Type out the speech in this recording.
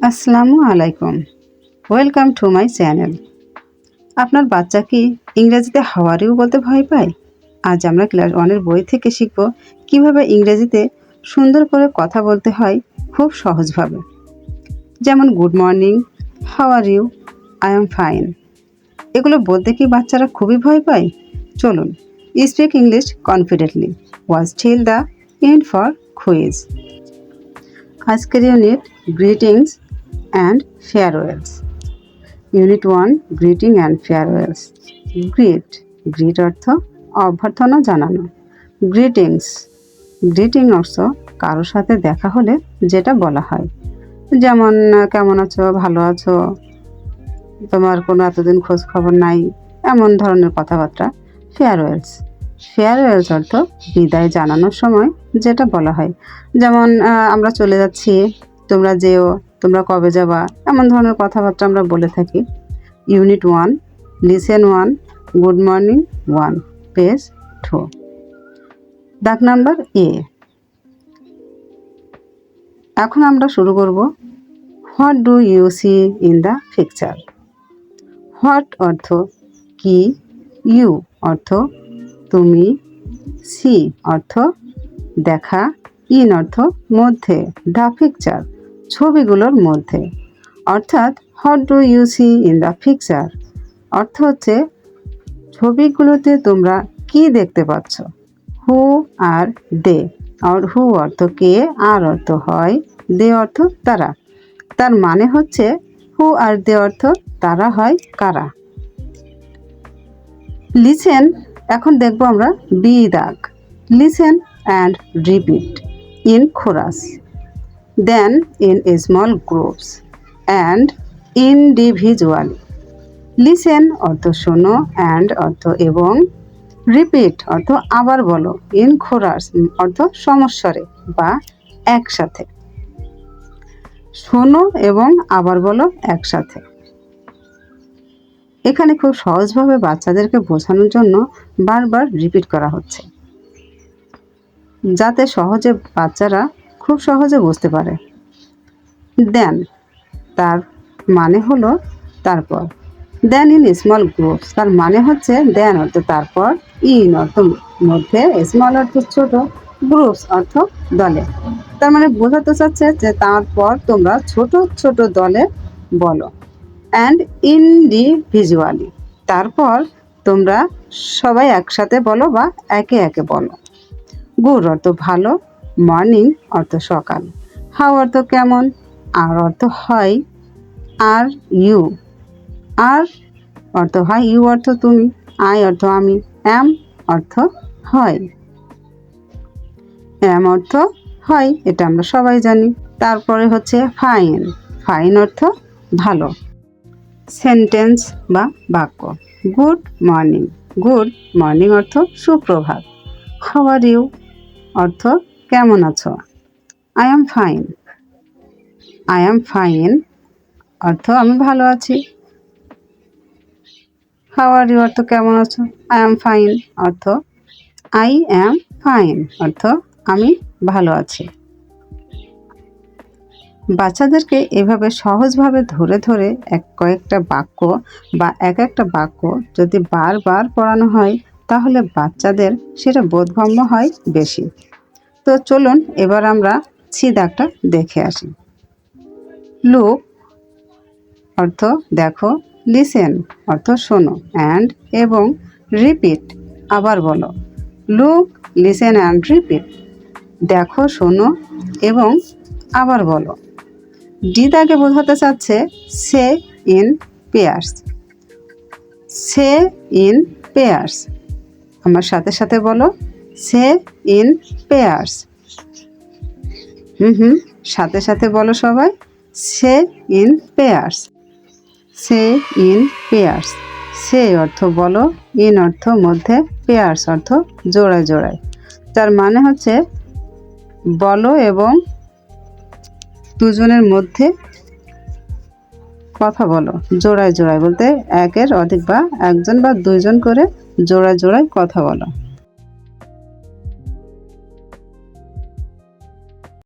আসসালামু আলাইকুম। Welcome to my channel. আপনার বাচ্চা কি ইংরেজিতে হাউ আর ইউ বলতে ভয় পায়? আজ আমরা ক্লাস 1 বই থেকে শিখব কিভাবে ইংরেজিতে সুন্দর করে কথা বলতে হয় খুব সহজভাবে। যেমন good morning, how are you, I am fine. এগুলো বলতে কি বাচ্চারা খুবই ভয় পায়? চলুন speak English confidently was till the end for quiz. আজকের unit greetings and farewells. Unit 1 Greeting and farewells. Greet অর্থ অভ্যর্থনা জানানো। গ্রিটিং অর্থ কারোর সাথে দেখা হলে যেটা বলা হয়, যেমন কেমন আছো, ভালো আছো, তোমার কোনো এতদিন খোঁজ খবর নাই, এমন ধরনের কথাবার্তা। ফেয়ারওয়েলস অর্থ বিদায় জানানোর সময় যেটা বলা হয়, যেমন আমরা চলে যাচ্ছি, তোমরা যেও, তোমরা কবে যাবা, এমন ধরনের কথাবার্তা আমরা বলে থাকি। Unit 1 lesson 1 good morning 1 page 2। দাগ নাম্বার এ। এখন আমরা শুরু করব। What do you see in the picture? What অর্থ কি, ইউ অর্থ তুমি, সি অর্থ দেখা, ইন অর্থ মধ্যে, দ্য পিকচার ছবিগুলোর মধ্যে। অর্থাৎ what do you see in the picture অর্থ হচ্ছে ছবিগুলোতে তোমরা কি দেখতে পাচ্ছ। হু আর দে, আর হু অর্থ কে, আর অর্থ হয়, দে অর্থ তারা। তার মানে হচ্ছে হু আর দে অর্থ তারা হয় কারা। লিসেন, এখন দেখবো আমরা বি দাগ। Listen and repeat in chorus, then in small groups and individually. Listen অর্থ শোনো, and অর্থ এবং, repeat অর্থ আবার বলো, in chorus অর্থ সমস্বরে বা একসাথে। শোনো এবং আবার বলো একসাথে। এখানে খুব সহজভাবে বাচ্চাদেরকে বোঝানোর জন্য বারবার রিপিট করা হচ্ছে, যাতে সহজে বাচ্চারা খুব সহজে বুঝতে পারে। দেন, তার মানে হলো তারপর। দেন ইন স্মল গ্রুপস, তার মানে হচ্ছে দেন অর্থ তারপর, ইন অর্থ মধ্যে, স্মল অর্থ ছোট, গ্রুপস অর্থ দলে। তার মানে বোঝাতে চাচ্ছে যে তারপর তোমরা ছোট ছোট দলে বলো। অ্যান্ড ইন্ডিভিজুয়ালি, তারপর তোমরা সবাই একসাথে বলো বা একে একে বলো। গুড অর্থ ভালো, মর্নিং অর্থ সকাল, হাউ অর্থ কেমন, আর অর্থ হয়, আর ইউ, আর অর্থ হয়, ইউ অর্থ তুমি, আই অর্থ আমি, অ্যাম অর্থ হয়, অ্যাম অর্থ হয়, এটা আমরা সবাই জানি। তারপরে হচ্ছে ফাইন। ফাইন অর্থ ভালো। সেন্টেন্স বা বাক্য। Good morning. গুড মর্নিং অর্থ সুপ্রভাত। হাউ আর ইউ অর্থ কেমন আছো। I am fine. I am fine অর্থ আমি ভালো আছি। হাউ আর ইউ অর্থ কেমন আছো। আই অ্যাম ফাইন অর্থ আই অ্যাম ফাইন অর্থ আমি ভালো আছি। বাচ্চাদেরকে এভাবে সহজভাবে ধরে ধরে কয়েকটা বাক্য বা এক একটা বাক্য যদি বারবার পড়ানো হয়, তাহলে বাচ্চাদের সেটা বোধগম্য হয় বেশি। তো চলুন এবার আমরা সি দাগটা দেখে আসি। লুক অর্থ দেখো, লিসেন অর্থ শোনো, অ্যান্ড এবং, রিপিট আবার বলো। লুক, লিসেন অ্যান্ড রিপিট, দেখো, শোনো এবং আবার বলো। ডি দাগে বোঝাতে চাচ্ছে সে in pairs. Say in pairs, আমার সাথে সাথে বলো, সে ইন পেয়ার্স। সাথে সাথে বলো সবাই, say in pairs. Say in pairs. Say অর্থ বলো, ইন অর্থ মধ্যে, পেয়ার্স অর্থ জোড়ায় জোড়ায়। তার মানে হচ্ছে বলো এবং দুজনের মধ্যে কথা বলো। জোড়ায় জোড়ায় বলতে একের অধিক বা একজন বা দুইজন করে জোড়ায় জোড়ায় কথা বলো।